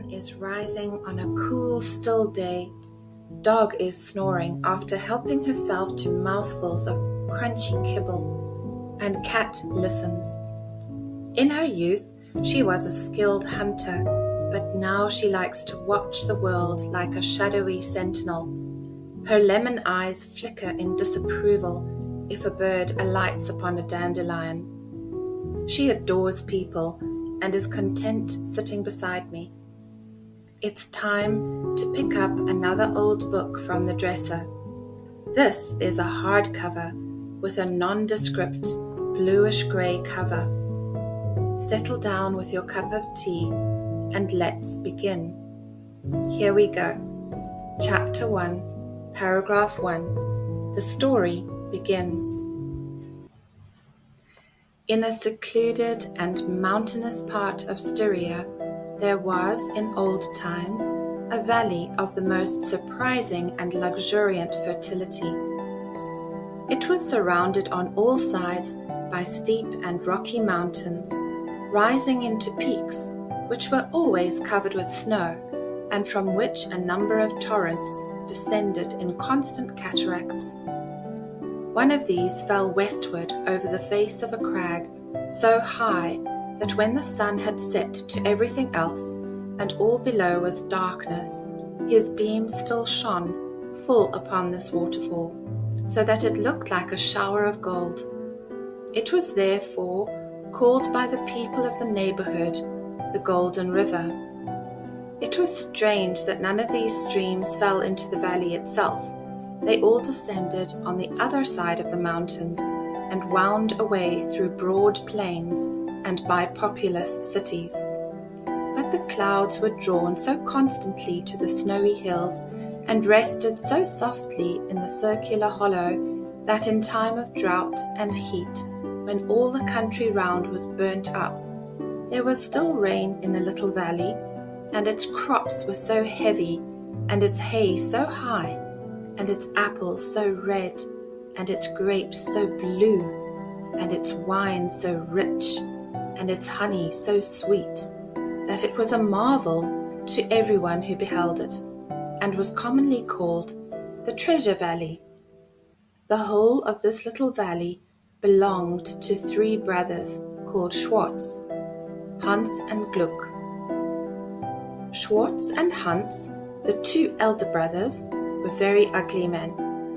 sun is rising on a cool, still day. Dog is snoring after helping herself to mouthfuls of crunchy kibble, and cat listens. In her youth, she was a skilled hunter, but now she likes to watch the world like a shadowy sentinel. Her lemon eyes flicker in disapproval if a bird alights upon a dandelion. She adores people and is content sitting beside me. It's time to pick up another old book from the dresser. This is a hardcover with a nondescript bluish-grey cover. Settle down with your cup of tea and let's begin. Here we go. Chapter 1, Paragraph 1. The story begins. In a secluded and mountainous part of Styria, there was, in old times, a valley of the most surprising and luxuriant fertility. It was surrounded on all sides by steep and rocky mountains, rising into peaks, which were always covered with snow, and from which a number of torrents descended in constant cataracts. One of these fell westward over the face of a crag so high that when the sun had set to everything else, and all below was darkness, his beams still shone full upon this waterfall, so that it looked like a shower of gold. It was therefore called by the people of the neighborhood the Golden River. It was strange that none of these streams fell into the valley itself. They all descended on the other side of the mountains and wound away through broad plains and by populous cities. But the clouds were drawn so constantly to the snowy hills and rested so softly in the circular hollow that in time of drought and heat, when all the country round was burnt up, there was still rain in the little valley, and its crops were so heavy, and its hay so high, and its apples so red, and its grapes so blue, and its wine so rich, and its honey so sweet, that it was a marvel to everyone who beheld it, and was commonly called the Treasure Valley. The whole of this little valley belonged to 3 brothers called Schwartz, Hans and Gluck. Schwartz and Hans, the 2 elder brothers, were very ugly men,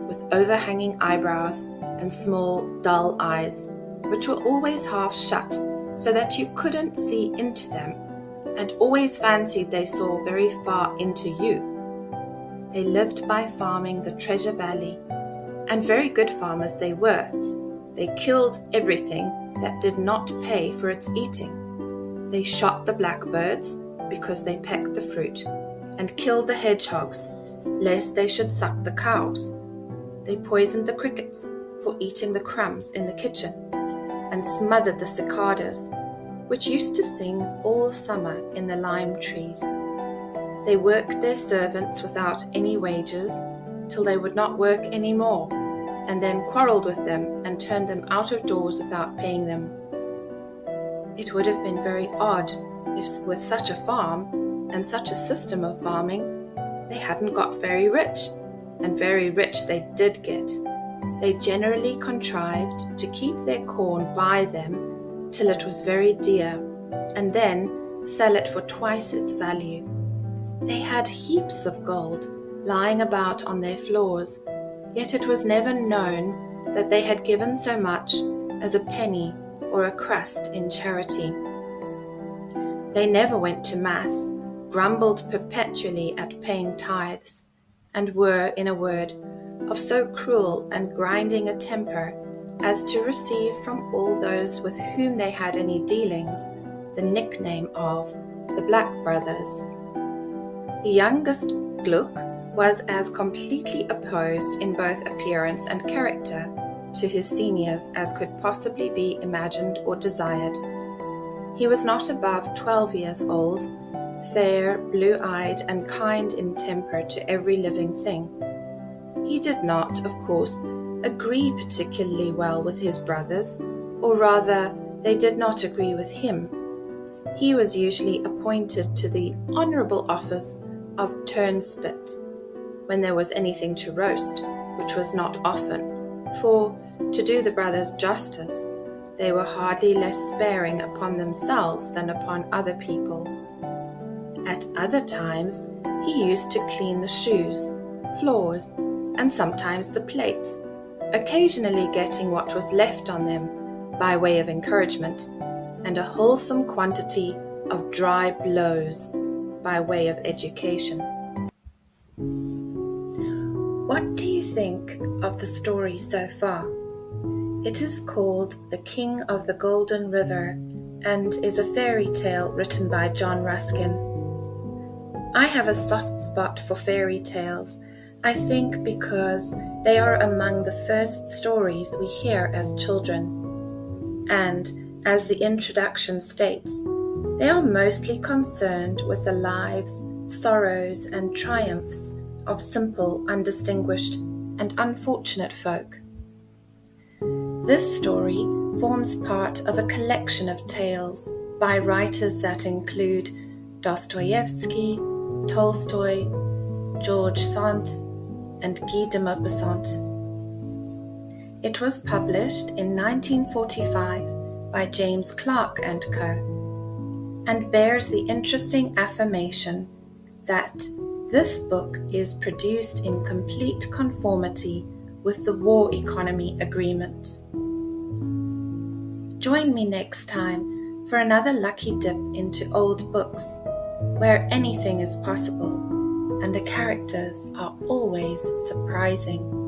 with overhanging eyebrows and small, dull eyes, which were always half shut, so that you couldn't see into them, and always fancied they saw very far into you. They lived by farming the Treasure Valley, and very good farmers they were. They killed everything that did not pay for its eating. They shot the blackbirds because they pecked the fruit, and killed the hedgehogs lest they should suck the cows. They poisoned the crickets for eating the crumbs in the kitchen, and smothered the cicadas, which used to sing all summer in the lime trees. They worked their servants without any wages till they would not work any more, and then quarrelled with them and turned them out of doors without paying them. It would have been very odd if with such a farm and such a system of farming they hadn't got very rich, and very rich they did get. They generally contrived to keep their corn by them till it was very dear, and then sell it for twice its value. They had heaps of gold lying about on their floors, yet it was never known that they had given so much as a penny or a crust in charity. They never went to Mass, grumbled perpetually at paying tithes, and were, in a word, of so cruel and grinding a temper as to receive from all those with whom they had any dealings the nickname of the Black Brothers. The youngest, Gluck, was as completely opposed in both appearance and character to his seniors as could possibly be imagined or desired. He was not above 12 years old, fair, blue-eyed, and kind in temper to every living thing. He did not, of course, agree particularly well with his brothers, or rather, they did not agree with him. he was usually appointed to the honourable office of turnspit when there was anything to roast, which was not often, for, to do the brothers justice, they were hardly less sparing upon themselves than upon other people. At other times he used to clean the shoes, floors, and sometimes the plates, occasionally getting what was left on them by way of encouragement, and a wholesome quantity of dry blows by way of education. What do you think of the story so far? It is called The King of the Golden River and is a fairy tale written by John Ruskin. I have a soft spot for fairy tales, I think because they are among the first stories we hear as children. And, as the introduction states, they are mostly concerned with the lives, sorrows, and triumphs of simple, undistinguished, and unfortunate folk. This story forms part of a collection of tales by writers that include Dostoevsky, Tolstoy, George Sand, and Guy de Maupassant. It was published in 1945 by James Clarke and Co., and bears the interesting affirmation that this book is produced in complete conformity with the War Economy Agreement. Join me next time for another lucky dip into old books, where anything is possible and the characters are always surprising.